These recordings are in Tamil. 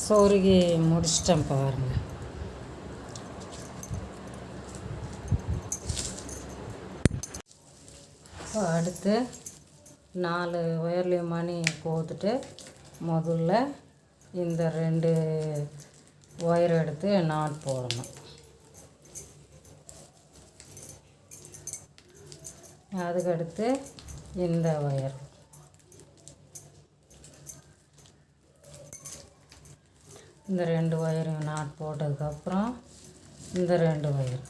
சொருகி முடிச்சிட்டேன் பாருங்க. இப்போ அடுத்து 4 ஒயர்லேயும் மணி கோத்துட்டு முதல்ல இந்த 2 ஒயர் எடுத்து நாட் போடணும். அதுக்கடுத்து இந்த ஒயர், இந்த 2 ஒயரையும் நாட் போட்டதுக்கப்புறம் இந்த 2 ஒயர்,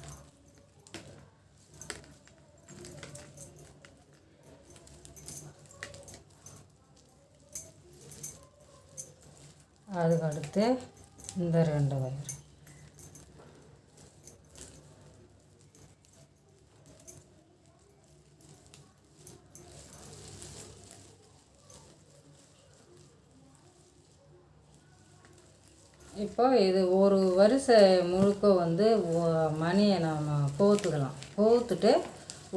அதுக்கடுத்து இந்த 2 ஒயர். இப்போ இது ஒரு வரிசை முழுக்க மணியை நாம் கோத்துக்கலாம். கோத்துட்டு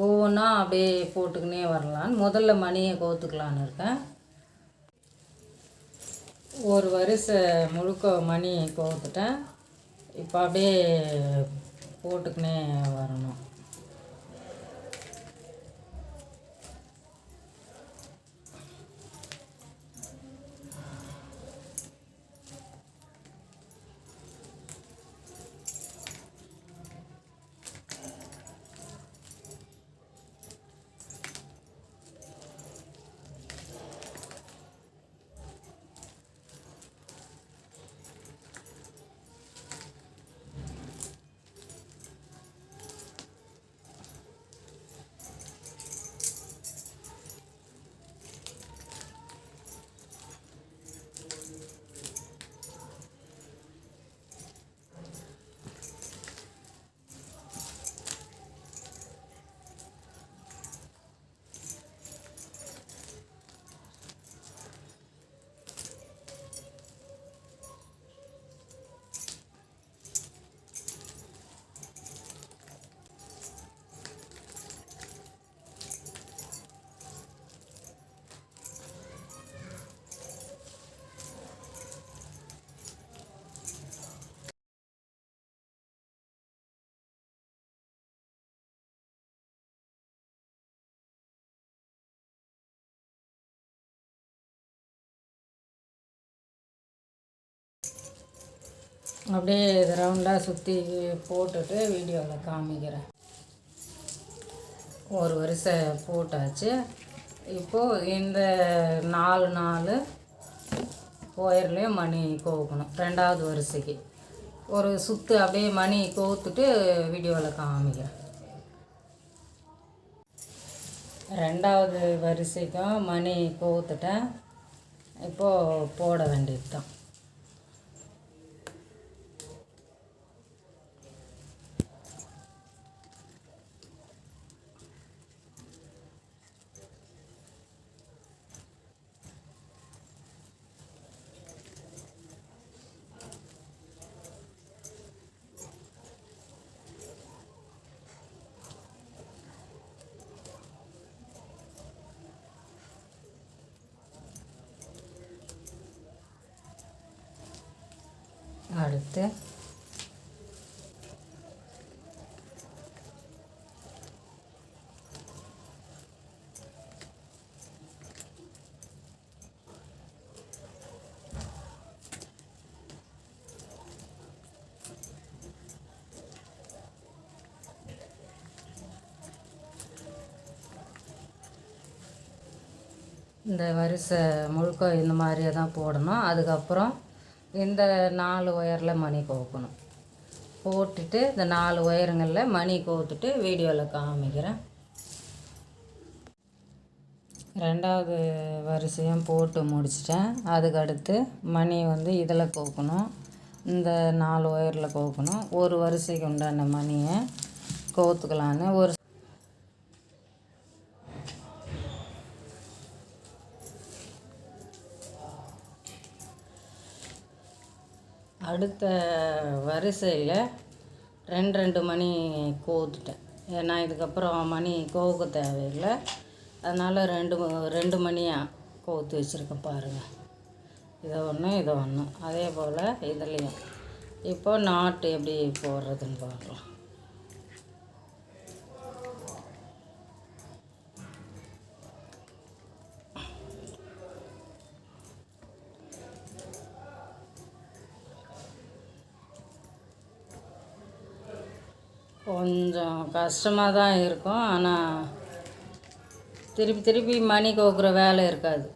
ஒவ்வொன்றா அப்படியே போட்டுக்கினே வரலான்னு முதல்ல மணியை கோத்துக்கலான்னு இருக்கேன். ஒரு வரிசை முழுக்க மணி கோத்துட்டேன். இப்போ அப்படியே போட்டுக்கினே வரணும். அப்படியே இது ரவுண்டாக சுற்றி போட்டுட்டு வீடியோவில் காமிக்கிறேன். ஒரு வரிசை போட்டாச்சு. இப்போது இந்த 4 ஒயர்லேயும் மணி கோக்கணும். 2வது வரிசைக்கு ஒரு சுற்று அப்படியே மணி கோத்துட்டு வீடியோவில் காமிக்கிறேன். 2வது வரிசைக்கும் மணி கோத்துட்டேன். இப்போது போட வேண்டியது தான். அடுத்து இந்த வரிசை முழுக்க இந்த மாதிரியே தான் போடணும். அதுக்கப்புறம் இந்த 4 ஒயரில் மணி கோக்கணும். போட்டுட்டு இந்த 4 ஒயருங்களில் மணி கோத்துட்டு வீடியோவில் காமிக்கிறேன். 2வது வரிசையும் போட்டு முடிச்சிட்டேன். அதுக்கடுத்து மணி இதில் கோக்கணும். இந்த 4 ஒயரில் கோக்கணும். ஒரு வரிசைக்கு உண்டான மணியை கோத்துக்கலான்னு ஒரு அடுத்த வரிசையில் 2 மணி கோத்துட்டேன். ஏன்னா இதுக்கப்புறம் மணி கோக்க தேவையில்லை. அதனால் 2 மணியாக கோத்து வச்சுருக்கேன் பாருங்கள். இதை ஒன்று அதே போல் இதுலேயும். இப்போ நாட்டு எப்படி போடுறதுன்னு பார்க்கலாம். கொஞ்சம் கஷ்டமாக தான் இருக்கும், ஆனால் திருப்பி மணி கோக்குற வேலை இருக்காது.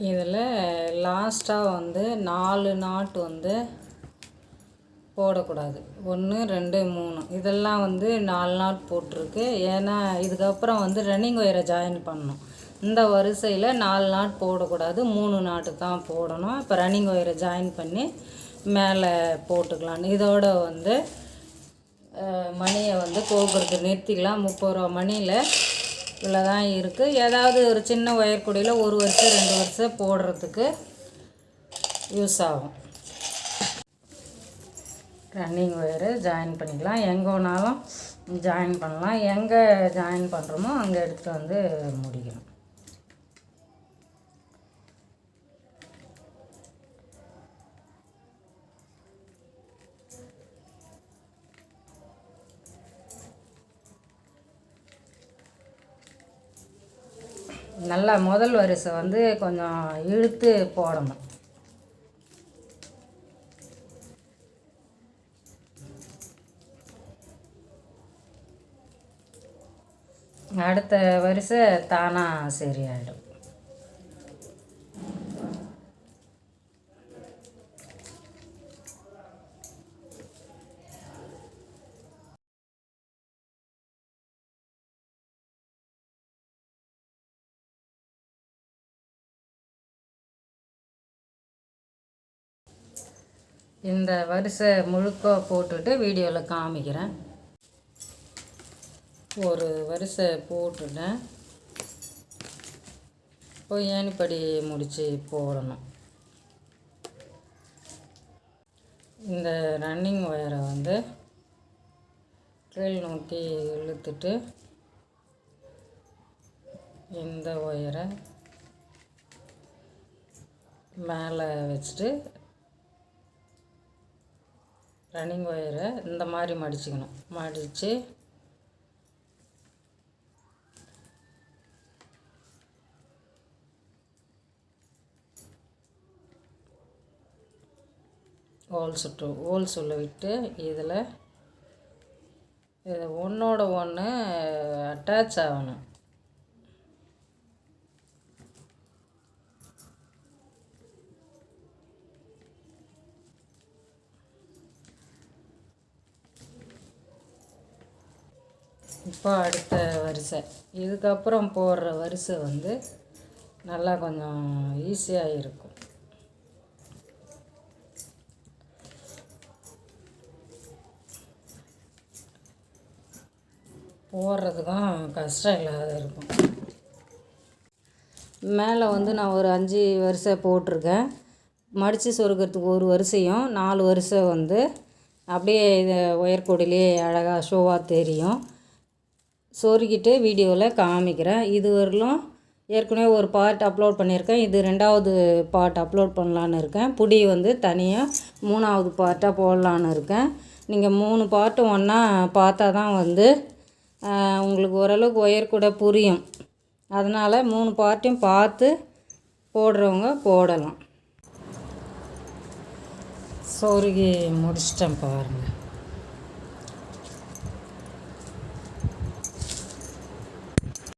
இதில் லாஸ்ட்டாக 4 நாட்டு போடக்கூடாது. 1 2 3 இதெல்லாம் 4 நாட் போட்டிருக்கு. ஏன்னா இதுக்கப்புறம் ரன்னிங் ஒயரை ஜாயின் பண்ணணும். இந்த வரிசையில் 4 நாட் போடக்கூடாது, 3 நாட்டு தான் போடணும். இப்போ ரன்னிங் ஒயரை ஜாயின் பண்ணி மேலே போட்டுக்கலாம். இதோட மணியை கோக்குறது நிறுத்திக்கலாம். 30 ரூபா மணியில் இவ்வளோ தான் இருக்குது. ஏதாவது ஒரு சின்ன ஒயர் கூடையில் 1 வருஷம் 2 வருஷம் போடுறதுக்கு யூஸ் ஆகும். ரன்னிங் ஒயரு ஜாயின் பண்ணிக்கலாம். எங்கே வேணாலும் ஜாயின் பண்ணலாம். எங்கே ஜாயின் பண்ணுறோமோ அங்கே எடுத்துகிட்டு முடிக்கணும். நல்லா முதல் வரிசை கொஞ்சம் இழுத்து போடணும். அடுத்த வரிசை தானாக சரியாயிடும். இந்த வரிசை முழுக்க போட்டுட்டு வீடியோவில் காமிக்கிறேன். ஒரு வரிசை போட்டுட்டேன். இப்போ ஏணிப்படி முடித்து போடணும். இந்த ரன்னிங் ஒயரை கீழ் நோக்கி இழுத்துட்டு இந்த ஒயரை மேலே வச்சுட்டு ரன்னிங் ஒயரை இந்த மாதிரி மடிச்சுக்கணும். மடித்து ஹோல்ஸ் உள்ள விட்டு இதில் ஒன்றோட ஒன்று அட்டாச் ஆகணும். இப்போ அடுத்த வரிசை, இதுக்கப்புறம் போடுற வரிசை வந்து நல்லா கொஞ்சம் ஈஸியாக இருக்கும். போடுறதுக்கும் கஷ்டம் இல்லாத இருக்கும். மேலே வந்து நான் ஒரு 5 வரிசை போட்டிருக்கேன். மடித்து சொருகிறதுக்கு ஒரு வரிசையும் 4 வரிசை வந்து அப்படியே இது ஒயர்கூடையிலே அழகாக ஷோவாக தெரியும். சொருகிட்டு வீடியோவில் காமிக்கிறேன். இது வரலும் ஏற்கனவே ஒரு பார்ட் அப்லோட் பண்ணியிருக்கேன். இது 2வது பார்ட் அப்லோட் பண்ணலான்னு இருக்கேன். புடி வந்து தனியாக 3வது பார்ட்டாக போடலான்னு இருக்கேன். நீங்கள் 3 பார்ட்டும் ஒன்றா பார்த்தா தான் வந்து உங்களுக்கு ஓரளவுக்கு ஒயர்கூடை புரியும். அதனால் 3 பார்ட்டையும் பார்த்து போடுறவங்க போடலாம். சொருகி முடிச்சிட்டேன் பாருங்கள்.